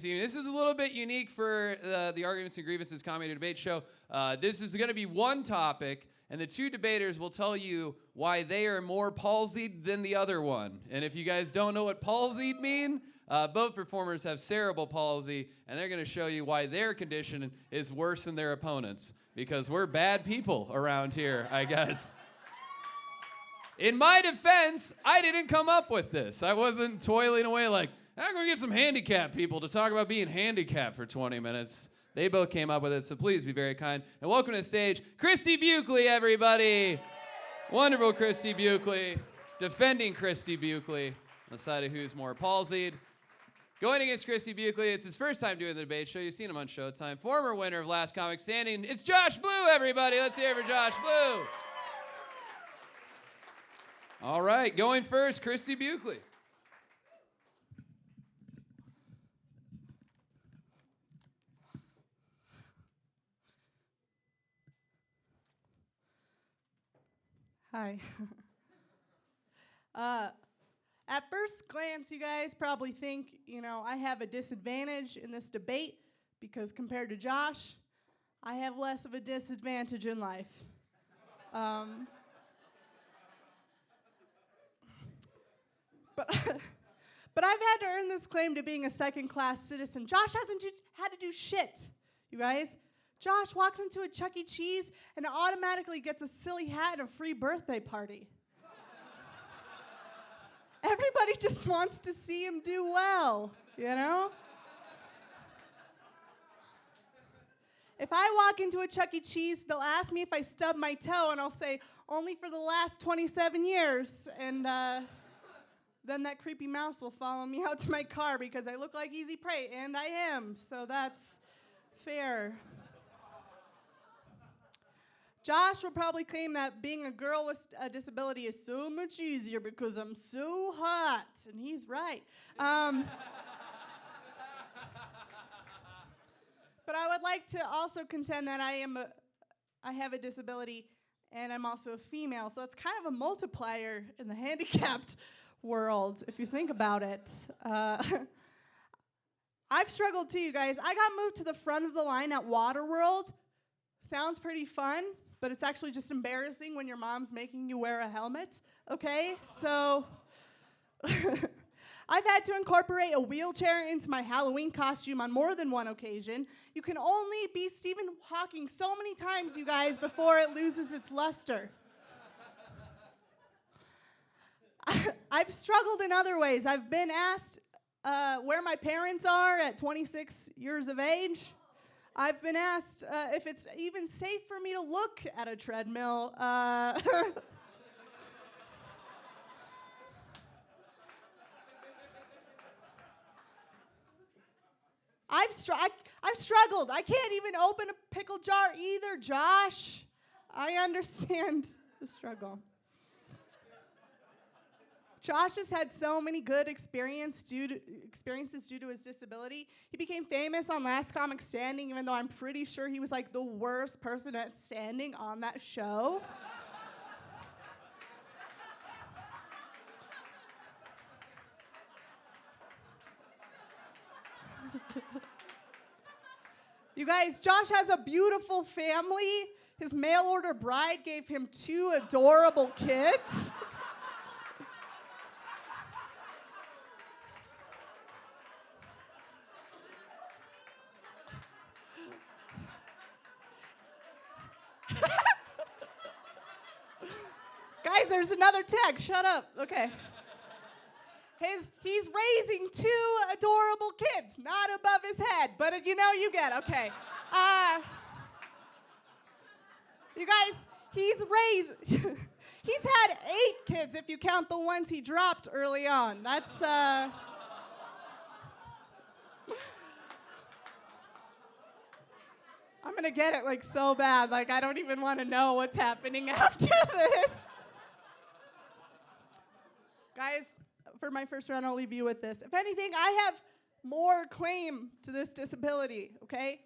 This is a little bit unique for the Arguments and Grievances comedy debate show. This is going to be one topic, and the two debaters will tell you why they are more palsied than the other one. And if you guys don't know what palsied mean, both performers have cerebral palsy, and they're going to show you why their condition is worse than their opponents, because we're bad people around here, I guess. In my defense, I didn't come up with this. I wasn't toiling away like, I'm going to get some handicapped people to talk about being handicapped for 20 minutes. They both came up with it, so please be very kind. And welcome to the stage, Christie Buchele, everybody. Wonderful Christie Buchele, defending Christie Buchele on the side of who's more palsied. Going against Christie Buchele, it's his first time doing the debate show. You've seen him on Showtime. Former winner of Last Comic Standing. It's Josh Blue, everybody. Let's hear it for Josh Blue. All right, going first, Christie Buchele. Hi. At first glance, you guys probably think, I have a disadvantage in this debate because compared to Josh, I have less of a disadvantage in life. But I've had to earn this claim to being a second-class citizen. Josh hasn't had to do shit, you guys. Josh walks into a Chuck E. Cheese and automatically gets a silly hat and a free birthday party. Everybody just wants to see him do well, If I walk into a Chuck E. Cheese, they'll ask me if I stub my toe, and I'll say, only for the last 27 years. And then that creepy mouse will follow me out to my car because I look like easy prey, and I am, so that's fair. Josh will probably claim that being a girl with a disability is so much easier because I'm so hot, and he's right. But I would like to also contend that I have a disability, and I'm also a female, so it's kind of a multiplier in the handicapped world, if you think about it. I've struggled too, you guys. I got moved to the front of the line at Waterworld. Sounds pretty fun, but it's actually just embarrassing when your mom's making you wear a helmet, okay? So I've had to incorporate a wheelchair into my Halloween costume on more than one occasion. You can only be Stephen Hawking so many times, you guys, before it loses its luster. I've struggled in other ways. I've been asked where my parents are at 26 years of age. I've been asked if it's even safe for me to look at a treadmill. I've struggled. I can't even open a pickle jar either, Josh. I understand the struggle. Josh has had so many good experiences due to his disability. He became famous on Last Comic Standing, even though I'm pretty sure he was like the worst person at standing on that show. You guys, Josh has a beautiful family. His mail order bride gave him 2 adorable kids. Guys, there's another tag. Shut up. Okay. He's raising 2 adorable kids, not above his head, but you get. Okay. You guys, he's had 8 kids if you count the ones he dropped early on. That's I'm gonna get it like so bad. Like I don't even want to know what's happening after this. Guys, for my first round, I'll leave you with this. If anything, I have more claim to this disability, okay?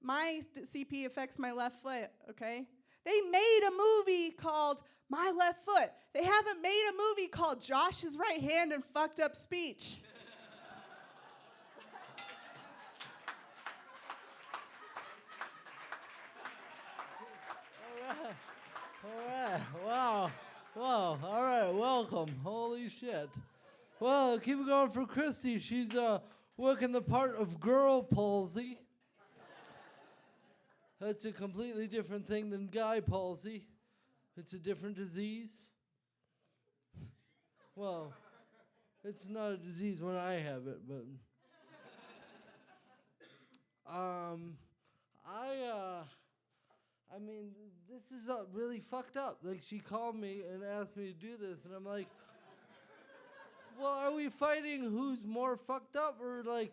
My CP affects my left foot, okay? They made a movie called My Left Foot. They haven't made a movie called Josh's Right Hand and Fucked Up Speech. welcome. Holy shit. Well, keep it going for Christie. She's working the part of girl palsy. That's a completely different thing than guy palsy. It's a different disease. Well, it's not a disease when I have it, but I mean, this is really fucked up. Like, she called me and asked me to do this, and I'm like, well, are we fighting who's more fucked up, or like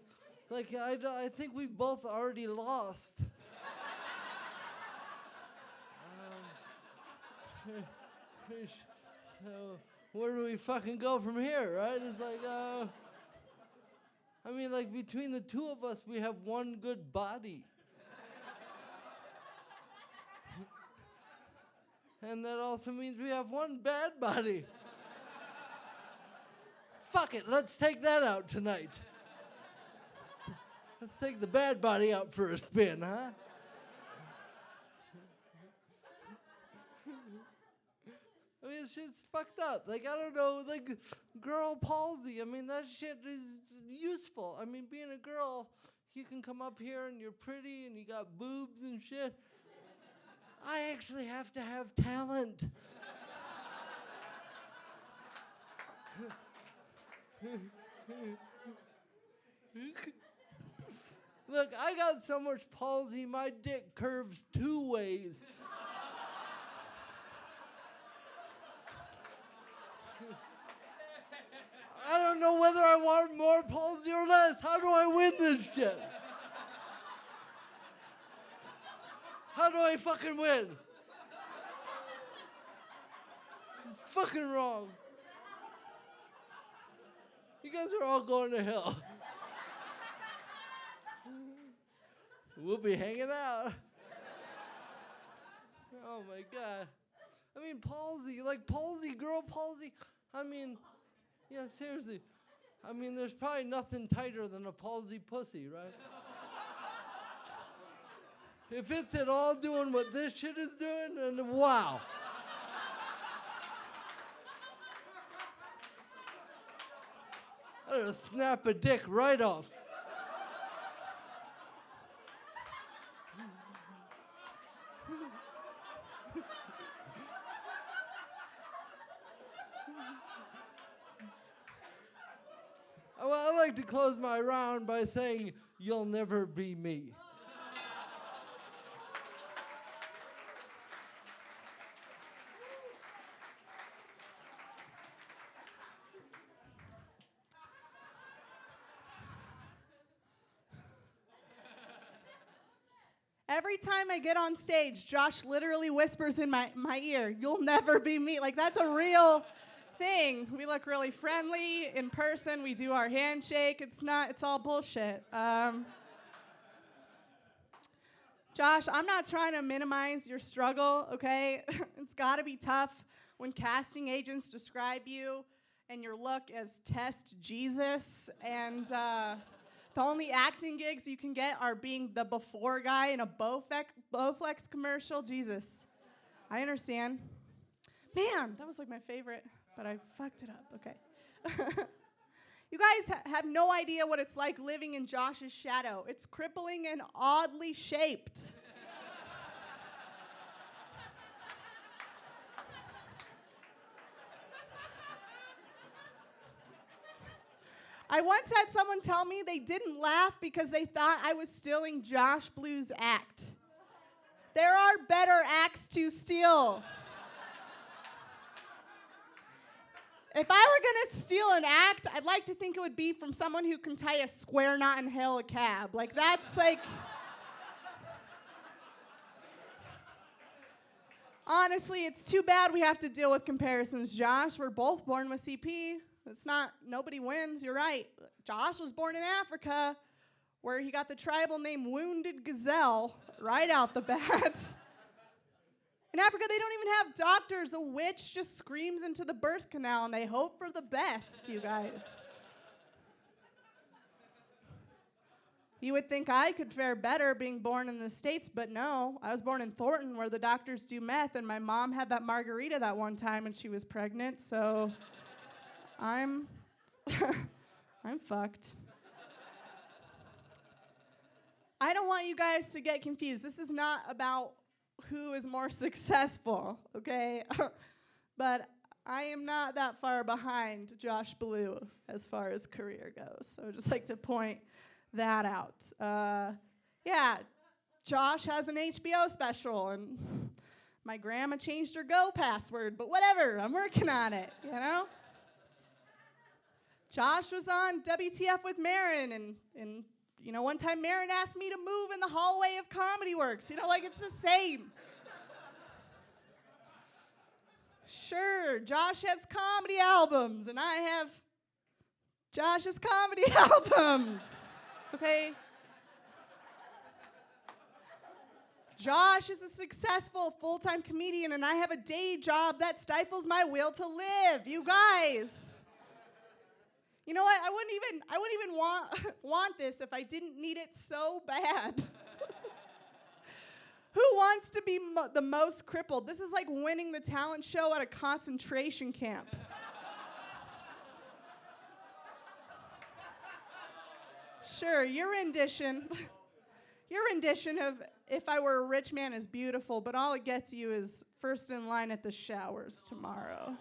I think we both already lost. So where do we fucking go from here, right? It's like, I mean, like, between the two of us, we have one good body. And that also means we have one bad body. Fuck it, let's take that out tonight. Let's take the bad body out for a spin, huh? I mean, shit's fucked up. Like, I don't know, like, girl palsy. I mean, that shit is useful. I mean, being a girl, you can come up here and you're pretty and you got boobs and shit. I actually have to have talent. Look, I got so much palsy, my dick curves 2 ways. I don't know whether I want more palsy or less. How do I win this shit? How do I fucking win? This is fucking wrong. You guys are all going to hell. We'll be hanging out. Oh my God. I mean, palsy, like palsy, girl palsy. I mean, yeah, seriously. I mean, there's probably nothing tighter than a palsy pussy, right? If it's at all doing what this shit is doing, then wow. I'll snap a dick right off. Well, I like to close my round by saying, you'll never be me. Every time I get on stage, Josh literally whispers in my ear, "You'll never be me." Like, that's a real thing. We look really friendly in person. We do our handshake. It's all bullshit. Josh, I'm not trying to minimize your struggle, okay? It's gotta be tough when casting agents describe you and your look as Test Jesus, and the only acting gigs you can get are being the before guy in a Bowflex commercial. Jesus, I understand. Man, that was like my favorite, but I fucked it up. Okay. You guys have no idea what it's like living in Josh's shadow. It's crippling and oddly shaped. I once had someone tell me they didn't laugh because they thought I was stealing Josh Blue's act. There are better acts to steal. If I were gonna steal an act, I'd like to think it would be from someone who can tie a square knot and hail a cab. Like, that's like... Honestly, it's too bad we have to deal with comparisons, Josh. We're both born with CP. It's not, nobody wins, you're right. Josh was born in Africa, where he got the tribal name Wounded Gazelle right out the bat. In Africa, they don't even have doctors. A witch just screams into the birth canal, and they hope for the best, you guys. You would think I could fare better being born in the States, but no. I was born in Thornton, where the doctors do meth, and my mom had that margarita that one time, and she was pregnant, so... I'm I'm fucked. I don't want you guys to get confused. This is not about who is more successful, okay? But I am not that far behind Josh Blue as far as career goes. So I would just like to point that out. Yeah, Josh has an HBO special, and my grandma changed her Go password, but whatever, I'm working on it, you know? Josh was on WTF with Marin, and you know, one time Marin asked me to move in the hallway of Comedy Works. You know, like, it's the same. Sure, Josh has comedy albums, and I have Josh's comedy albums, okay? Josh is a successful full-time comedian, and I have a day job that stifles my will to live. You guys. You know what? I wouldn't even want this if I didn't need it so bad. Who wants to be the most crippled? This is like winning the talent show at a concentration camp. Sure, your rendition of If I Were a Rich Man is beautiful, but all it gets you is first in line at the showers tomorrow.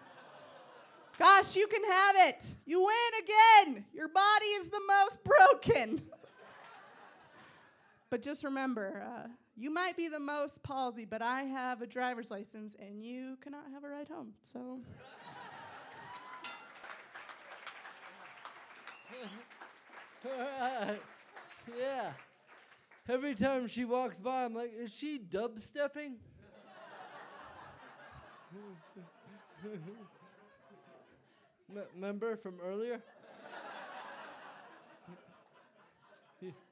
Gosh, you can have it. You win again. Your body is the most broken. But just remember, you might be the most palsy, but I have a driver's license, and you cannot have a ride home. So. Yeah. Every time she walks by, I'm like, is she dubstepping? Remember from earlier?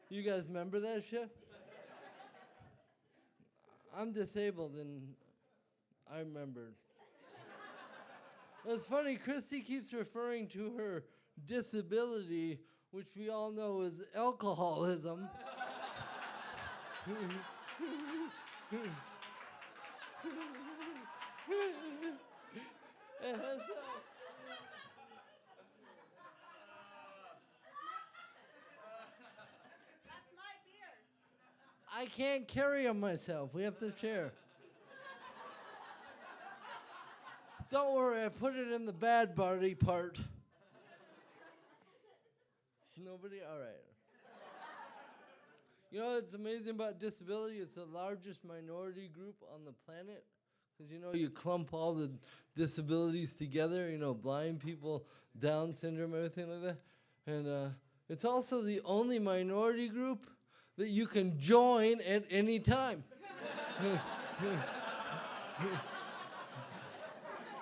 You guys remember that shit? I'm disabled and I remembered. It's funny, Christie keeps referring to her disability, which we all know is alcoholism. I can't carry him myself. We have to share. Don't worry, I put it in the bad party part. Nobody? All right. You know what's amazing about disability? It's the largest minority group on the planet. Because, you know, you clump all the disabilities together, you know, blind people, Down syndrome, everything like that. And it's also the only minority group that you can join at any time.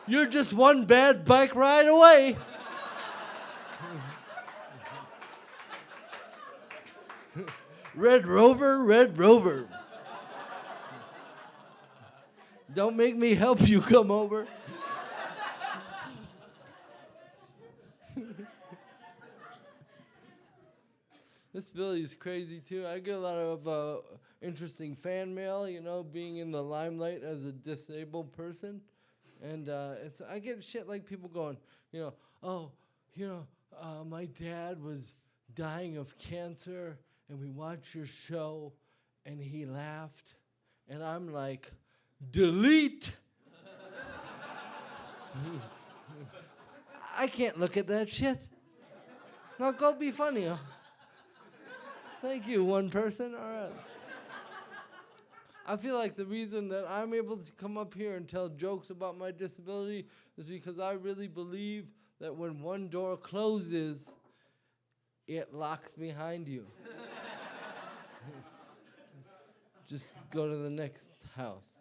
You're just one bad bike ride away. Red Rover, Red Rover. Don't make me help you come over. This Billy is crazy too. I get a lot of interesting fan mail, you know, being in the limelight as a disabled person. And I get shit like people going, you know, oh, you know, my dad was dying of cancer and we watched your show and he laughed. And I'm like, delete. I can't look at that shit. Now go be funny. Thank you, one person. All right. I feel like the reason that I'm able to come up here and tell jokes about my disability is because I really believe that when one door closes, it locks behind you. Just go to the next house.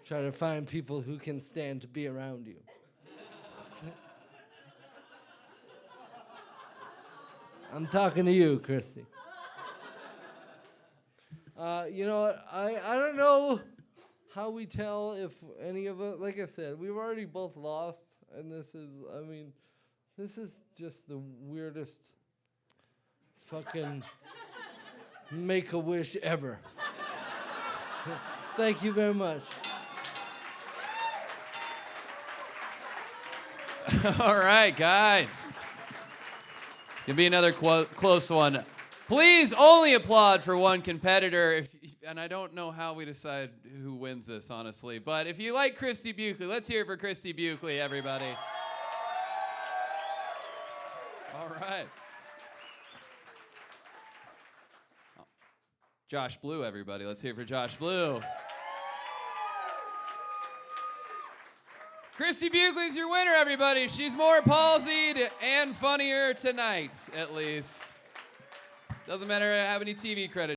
Try to find people who can stand to be around you. I'm talking to you, Christie. You know what? I don't know how we tell if any of us, like I said, we've already both lost, and this is just the weirdest fucking Make-A-Wish ever. Thank you very much. All right, guys. Gonna be another close one. Please only applaud for one competitor. And I don't know how we decide who wins this, honestly. But if you like Christie Buchele, let's hear it for Christie Buchele, everybody. All right. Josh Blue, everybody. Let's hear it for Josh Blue. Christie Buchele is your winner, everybody. She's more palsied and funnier tonight, at least. Doesn't matter how many TV credits.